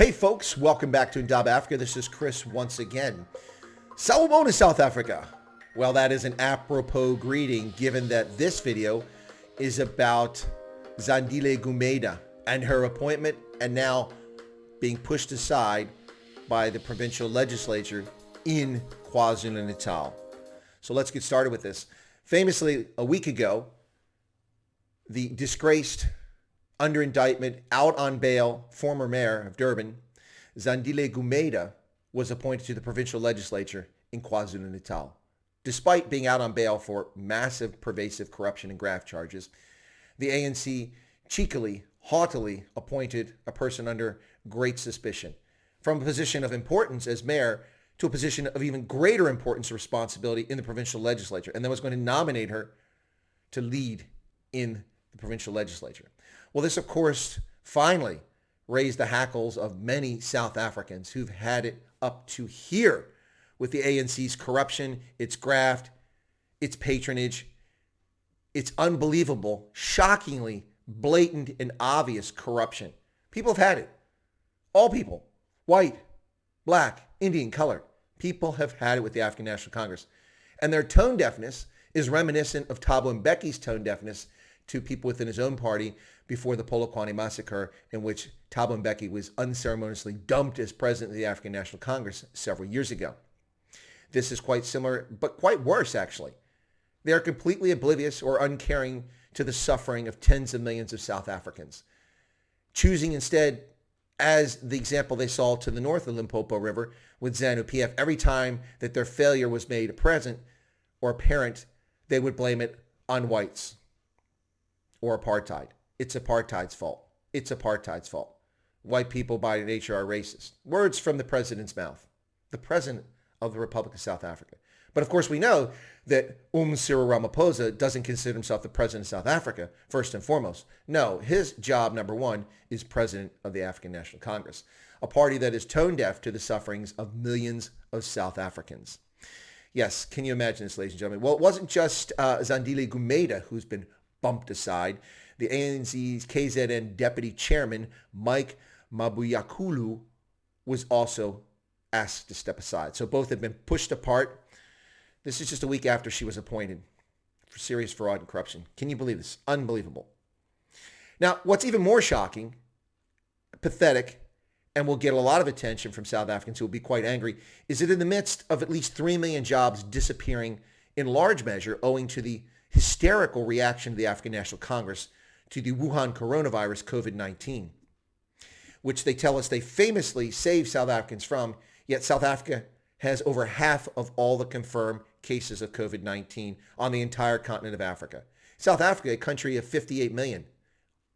Hey folks, welcome back to Indaba Africa. This is Chris once again. Salomon, South Africa. Well, that is an apropos greeting given that this video is about Zandile Gumeda and her appointment and now being pushed aside by the provincial legislature in KwaZulu-Natal. So let's get started with this. Famously, a week ago, the disgraced, under indictment, out on bail, former mayor of Durban, Zandile Gumeda, was appointed to the provincial legislature in KwaZulu-Natal. Despite being out on bail for massive, pervasive corruption and graft charges, the ANC cheekily, haughtily appointed a person under great suspicion from a position of importance as mayor to a position of even greater importance and responsibility in the provincial legislature, and then was going to nominate her to lead in the provincial legislature. Well, this, of course, finally raised the hackles of many South Africans who've had it up to here with the ANC's corruption, its graft, its patronage, its unbelievable, shockingly blatant and obvious corruption. People have had it. All people, white, black, Indian, colored. People have had it with the African National Congress. And their tone deafness is reminiscent of Thabo Mbeki's tone deafness to people within his own party before the Polokwane massacre, in which Thabo Mbeki was unceremoniously dumped as president of the African National Congress several years ago. This is quite similar, but quite worse, actually. They are completely oblivious or uncaring to the suffering of tens of millions of South Africans, choosing instead, as the example they saw to the north of the Limpopo River with ZANU-PF, every time that their failure was made present or apparent, they would blame it on whites or apartheid. It's apartheid's fault. It's apartheid's fault. White people by nature are racist. Words from the president's mouth, the president of the Republic of South Africa. But of course we know that Cyril Ramaphosa doesn't consider himself the president of South Africa, first and foremost. No, his job, number one, is president of the African National Congress, a party that is tone deaf to the sufferings of millions of South Africans. Yes, can you imagine this, ladies and gentlemen? Well, it wasn't just Zandile Gumeda who's been bumped aside. The ANC's KZN Deputy Chairman Mike Mabuyakulu was also asked to step aside. So both have been pushed apart. This is just a week after she was appointed for serious fraud and corruption. Can you believe this? Unbelievable. Now, what's even more shocking, pathetic, and will get a lot of attention from South Africans who will be quite angry, is that in the midst of at least 3 million jobs disappearing in large measure owing to the hysterical reaction of the African National Congress to the Wuhan coronavirus, COVID-19, which they tell us they famously saved South Africans from, yet South Africa has over half of all the confirmed cases of COVID-19 on the entire continent of Africa. South Africa, a country of 58 million,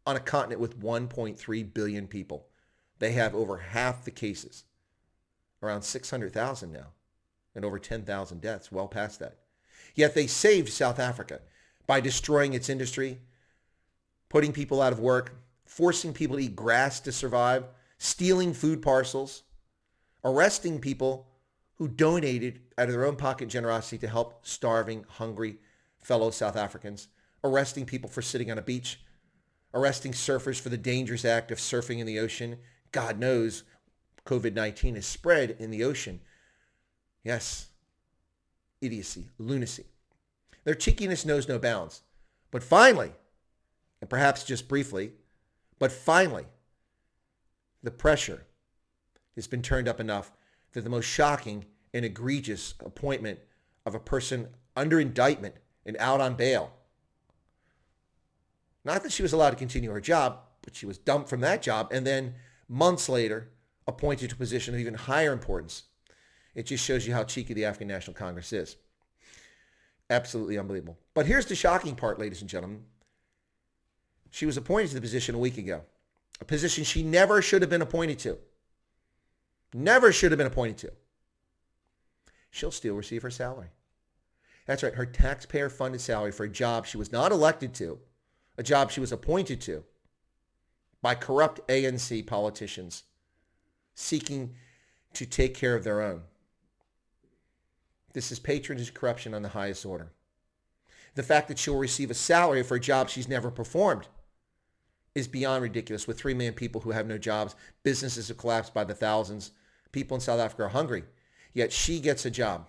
on a continent with 1.3 billion people. They have over half the cases, around 600,000 now, and over 10,000 deaths, well past that. Yet they saved South Africa by destroying its industry, putting people out of work, forcing people to eat grass to survive, stealing food parcels, arresting people who donated out of their own pocket generosity to help starving, hungry fellow South Africans, arresting people for sitting on a beach, arresting surfers for the dangerous act of surfing in the ocean. God knows COVID-19 is spread in the ocean. Yes, idiocy, lunacy. Their cheekiness knows no bounds. But finally, and perhaps just briefly, but finally, the pressure has been turned up enough that the most shocking and egregious appointment of a person under indictment and out on bail, not that she was allowed to continue her job, but she was dumped from that job and then months later appointed to a position of even higher importance. It just shows you how cheeky the African National Congress is. Absolutely unbelievable. But here's the shocking part, ladies and gentlemen. She was appointed to the position a week ago, a position she never should have been appointed to. Never should have been appointed to. She'll still receive her salary. That's right, her taxpayer-funded salary for a job she was not elected to, a job she was appointed to by corrupt ANC politicians seeking to take care of their own. This is patronage corruption on the highest order. The fact that she'll receive a salary for a job she's never performed is beyond ridiculous. With 3 million people who have no jobs, businesses have collapsed by the thousands. People in South Africa are hungry, yet she gets a job.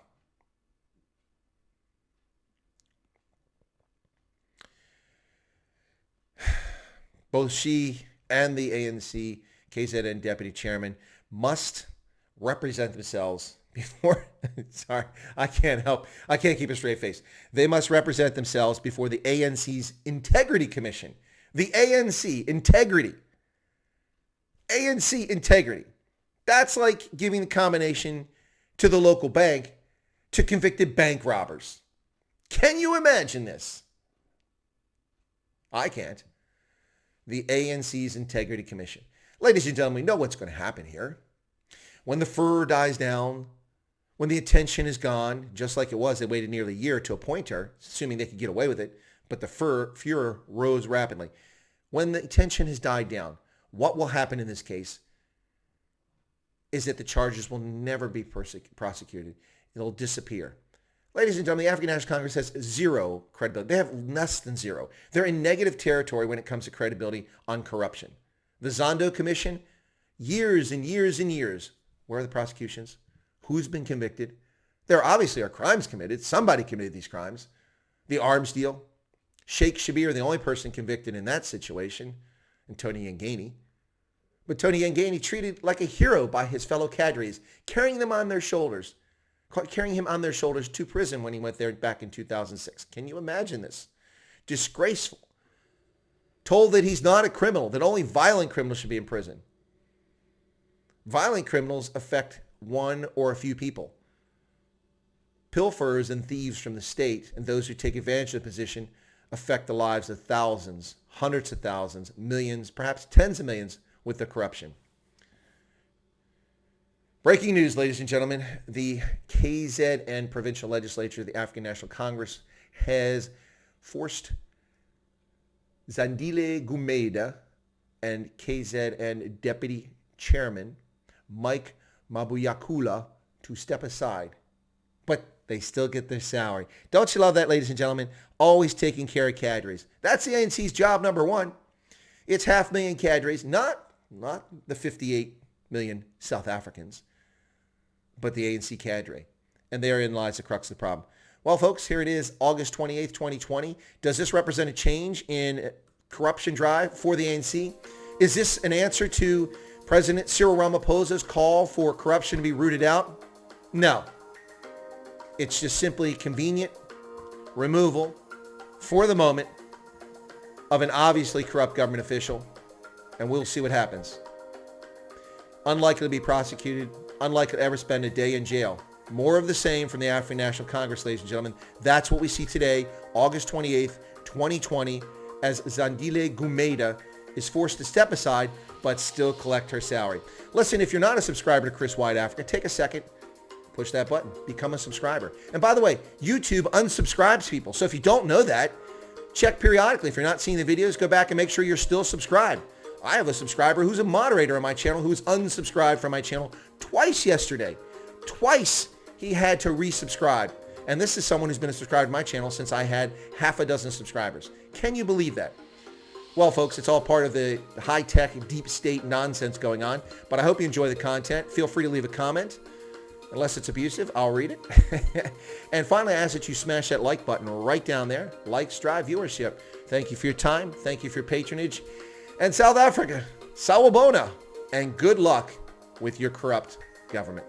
Both she and the ANC KZN deputy chairman must represent themselves before, sorry, I can't keep a straight face. They must represent themselves before the ANC's Integrity Commission. The ANC Integrity. ANC Integrity. That's like giving the combination to the local bank to convicted bank robbers. Can you imagine this? I can't. The ANC's Integrity Commission. Ladies and gentlemen, we know what's going to happen here. When the furor dies down, when the attention is gone, just like it was, they waited nearly a year to appoint her, assuming they could get away with it, but the furor rose rapidly. When the attention has died down, what will happen in this case is that the charges will never be prosecuted. It'll disappear. Ladies and gentlemen, the African National Congress has zero credibility. They have less than zero. They're in negative territory when it comes to credibility on corruption. The Zandile Commission, years and years and years. Where are the prosecutions? Who's been convicted? There obviously are crimes committed. Somebody committed these crimes. The arms deal. Sheikh Shabir, the only person convicted in that situation, and Tony Yangani. But Tony Yangani treated like a hero by his fellow cadres, carrying him on their shoulders to prison when he went there back in 2006. Can you imagine this? Disgraceful. Told that he's not a criminal, that only violent criminals should be in prison. Violent criminals affect one or a few people. Pilferers and thieves from the state and those who take advantage of the position affect the lives of thousands, hundreds of thousands, millions, perhaps tens of millions with their corruption. Breaking news, ladies and gentlemen. The KZN provincial legislature, the African National Congress, has forced Zandile Gumeda and KZN deputy chairman Mike Mabuyakula to step aside. But they still get their salary. Don't you love that, ladies and gentlemen? Always taking care of cadres. That's the ANC's job number one. It's 500,000 cadres, not the 58 million South Africans, but the ANC cadre. And therein lies the crux of the problem. Well, folks, here it is, August 28th, 2020. Does this represent a change in corruption drive for the ANC? Is this an answer to President Cyril Ramaphosa's call for corruption to be rooted out? No. It's just simply convenient removal for the moment of an obviously corrupt government official, and we'll see what happens. Unlikely to be prosecuted, unlikely to ever spend a day in jail. More of the same from the African National Congress, ladies and gentlemen. That's what we see today, August 28th, 2020, as Zandile Gumeda is forced to step aside but still collect her salary. Listen, if you're not a subscriber to Chris White Africa, take a second, push that button, become a subscriber. And by the way, YouTube unsubscribes people. So if you don't know that, check periodically. If you're not seeing the videos, go back and make sure you're still subscribed. I have a subscriber who's a moderator on my channel who's unsubscribed from my channel twice yesterday. Twice he had to resubscribe. And this is someone who's been a subscriber to my channel since I had half a dozen subscribers. Can you believe that? Well, folks, it's all part of the high-tech, deep state nonsense going on. But I hope you enjoy the content. Feel free to leave a comment. Unless it's abusive, I'll read it. And finally, I ask that you smash that like button right down there. Likes drive viewership. Thank you for your time. Thank you for your patronage. And South Africa, sawubona, and good luck with your corrupt government.